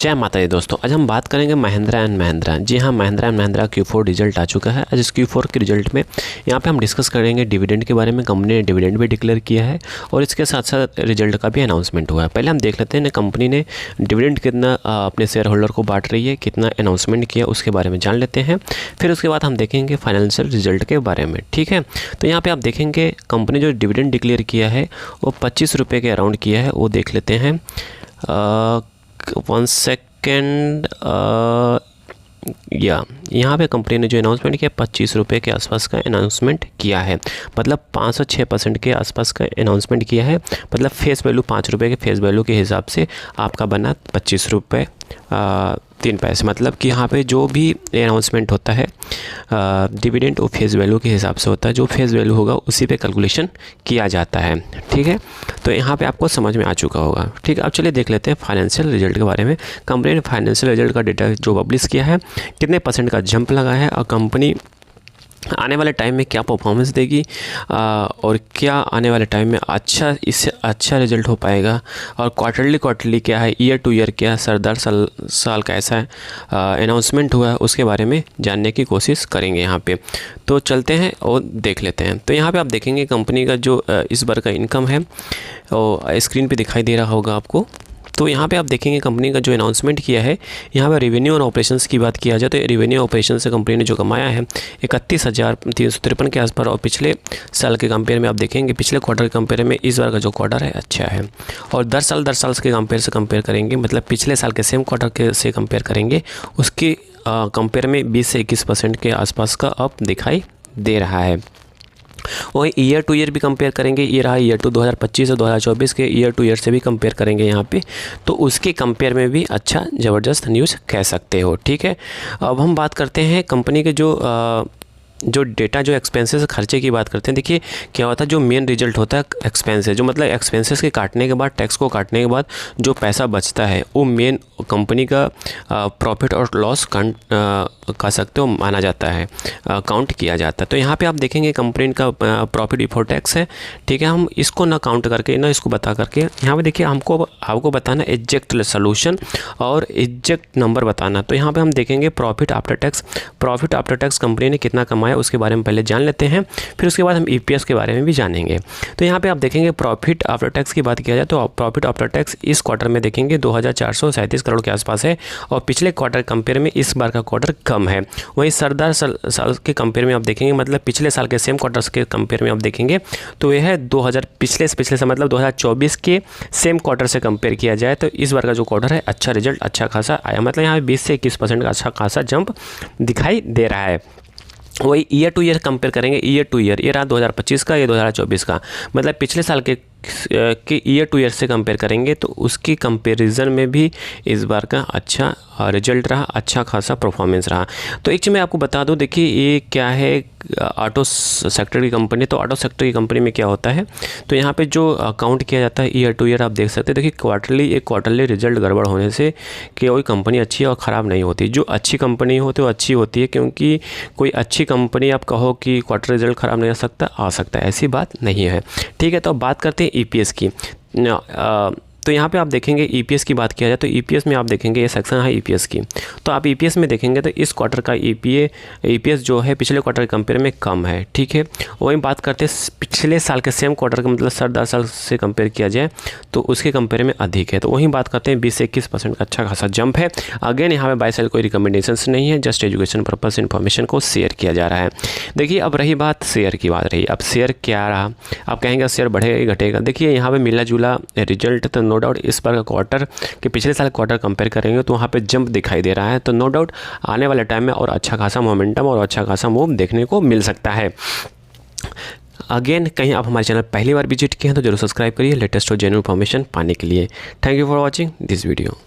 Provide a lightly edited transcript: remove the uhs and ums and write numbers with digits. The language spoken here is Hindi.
जय माता दी दोस्तों, आज हम बात करेंगे महिंद्रा एंड महिंद्रा। जी हाँ, Mahindra and Mahindra Q4 result आ चुका है। आज इस Q4 के रिजल्ट में यहाँ पे हम डिस्कस करेंगे डिविडेंड के बारे में। कंपनी ने डिविडेंड भी डिक्लेयर किया है और इसके साथ साथ रिजल्ट का भी अनाउंसमेंट हुआ है। पहले हम देख लेते हैं कंपनी ने डिविडेंड कितना अपने शेयर होल्डर को बांट रही है, कितना अनाउंसमेंट किया, उसके बारे में जान लेते हैं। फिर उसके बाद हम देखेंगे फाइनेंशियल रिजल्ट के बारे में। ठीक है, तो यहाँ पर आप देखेंगे कंपनी जो डिविडेंड डिक्लेयर किया है वो 25 रुपये के अराउंड किया है। वो देख लेते हैं, 1 सेकेंड। यहाँ पे कंपनी ने जो अनाउंसमेंट किया 25 रुपये के आसपास का अनाउंसमेंट किया है, मतलब 506% के आसपास का अनाउंसमेंट किया है। मतलब फेस वैल्यू 5 रुपये के फेस वैल्यू के हिसाब से आपका बना 25 रुपये 3 पैसे। मतलब कि यहाँ पे जो भी अनाउंसमेंट होता है डिविडेंड वो फेस वैल्यू के हिसाब से होता है। जो फेस वैल्यू होगा उसी पे कैलकुलेशन किया जाता है। ठीक है, तो यहाँ पे आपको समझ में आ चुका होगा। ठीक है, अब चलिए देख लेते हैं फाइनेंशियल रिजल्ट के बारे में। कंपनी ने फाइनेंशियल रिजल्ट का डेटा जो पब्लिश किया है, कितने % का जंप लगा है और कंपनी आने वाले टाइम में क्या परफॉर्मेंस देगी और क्या आने वाले टाइम में इससे अच्छा रिजल्ट हो पाएगा, और क्वार्टरली क्या है, ईयर टू ईयर क्या सरदार साल का ऐसा अनाउंसमेंट हुआ है, उसके बारे में जानने की कोशिश करेंगे यहाँ पे। तो चलते हैं और देख लेते हैं। तो यहाँ पे आप देखेंगे कंपनी का जो इस बार का इनकम है और स्क्रीन पे दिखाई दे रहा होगा आपको। तो यहाँ पे आप देखेंगे कंपनी का जो अनाउंसमेंट किया है, यहाँ पे रेवेन्यू और ऑपरेशंस की बात किया जाए तो रेवेन्यू ऑपरेशन से कंपनी ने जो कमाया है 31,353 के आसपास, और पिछले साल के कंपेयर में आप देखेंगे पिछले क्वार्टर के कंपेयर में इस बार का जो क्वार्टर है अच्छा है। और 10 साल के कंपेयर करेंगे, मतलब पिछले साल के सेम क्वार्टर के से कंपेयर करेंगे, उसके कंपेयर में 20 से 21% के आसपास का अप दिखाई दे रहा है। वही ईयर टू ईयर भी कंपेयर करेंगे, ये रहा ईयर टू 2025 और 2024 के ईयर टू ईयर से भी कंपेयर करेंगे यहाँ पे, तो उसके कंपेयर में भी अच्छा ज़बरदस्त न्यूज़ कह सकते हो। ठीक है, अब हम बात करते हैं कंपनी के जो डेटा जो एक्सपेंसेस खर्चे की बात करते हैं। देखिए क्या होता है, जो मेन रिजल्ट होता है एक्सपेंस है, जो मतलब एक्सपेंसेस के काटने के बाद, टैक्स को काटने के बाद जो पैसा बचता है वो मेन कंपनी का प्रॉफिट और लॉस कह सकते हो माना जाता है, काउंट किया जाता है। तो यहाँ पे आप देखेंगे कंपनी का प्रॉफिट बिफोर टैक्स है। ठीक है, हम इसको ना काउंट करके ना इसको बता करके यहाँ पे देखिए आपको बताना एग्जैक्ट सोल्यूशन और एग्जैक्ट नंबर बताना। तो यहाँ पे हम देखेंगे प्रॉफिट आफ्टर टैक्स कंपनी ने कितना कमाया उसके बारे में पहले जान लेते हैं, फिर उसके बाद हम EPS के बारे में भी जानेंगे। तो यहाँ पे आप देखेंगे प्रॉफिट आफ्टर टैक्स की बात किया जाए तो प्रॉफिट आफ्टर टैक्स इस क्वार्टर में देखेंगे 2437 करोड़ के आसपास है, और पिछले क्वार्टर कंपेयर में इस बार का क्वार्टर कम है। वहीं सरदार साल के कंपेयर में आप देखेंगे, मतलब पिछले साल के सेम क्वार्टर्स के कंपेयर में आप देखेंगे तो यह है पिछले से मतलब 2024 के सेम क्वार्टर से कंपेयर किया जाए तो इस बार का जो क्वार्टर है अच्छा रिजल्ट अच्छा खासा आया, मतलब यहाँ 20 से 21% का अच्छा खासा जंप दिखाई दे रहा है। वही ईयर टू ईयर कंपेयर करेंगे, ईयर टू ईयर ये रहा 2025 का, ये 2024 का, मतलब पिछले साल के ईयर टू ईयर से कंपेयर करेंगे तो उसकी कंपैरिजन में भी इस बार का अच्छा रिजल्ट रहा, अच्छा खासा परफॉर्मेंस रहा। तो एक चीज़ मैं आपको बता दूं, देखिए ये क्या है, ऑटो सेक्टर की कंपनी। तो ऑटो सेक्टर की कंपनी में क्या होता है, तो यहाँ पे जो काउंट किया जाता है ईयर टू ईयर आप देख सकते हैं। देखिए क्वार्टरली रिजल्ट गड़बड़ होने से कि कोई कंपनी अच्छी और ख़राब नहीं होती। जो अच्छी कंपनी होती है वो अच्छी होती है, क्योंकि कोई अच्छी कंपनी आप कहो कि क्वार्टर रिजल्ट ख़राब नहीं आ सकता, ऐसी बात नहीं है। ठीक है, तो अब बात करते हैं EPS की। तो यहाँ पे आप देखेंगे EPS की बात किया जाए तो EPS में आप देखेंगे ये सेक्शन है EPS की। तो आप EPS में देखेंगे तो इस क्वार्टर का EPS जो है पिछले क्वार्टर के कंपेयर में कम है। ठीक है, वहीं बात करते हैं पिछले साल के सेम क्वार्टर का, मतलब सरदार साल से कंपेयर किया जाए तो उसके कंपेयर में अधिक है। तो वहीं बात करते हैं 20 से 21% का अच्छा खासा जंप है। अगेन यहाँ पे बाय सेल कोई रिकमेंडेशन नहीं है, जस्ट एजुकेशन पर्पस इन्फॉर्मेशन को शेयर किया जा रहा है। देखिए अब रही बात शेयर की, बात रही अब शेयर क्या रहा, आप कहेंगे शेयर बढ़ेगा घटेगा। देखिए यहाँ पे मिला जुला रिजल्ट, तो नो डाउट इस बार का क्वार्टर के पिछले साल क्वार्टर कंपेयर करेंगे तो वहाँ पे जंप दिखाई दे रहा है। तो नो डाउट आने वाले टाइम में और अच्छा खासा मोमेंटम और अच्छा खासा मूव देखने को मिल सकता है। अगेन कहीं आप हमारे चैनल पहली बार विजिट किए हैं तो जरूर सब्सक्राइब करिए लेटेस्ट और जेन्युइन इन्फॉर्मेशन पाने के लिए। Thank you for watching this video.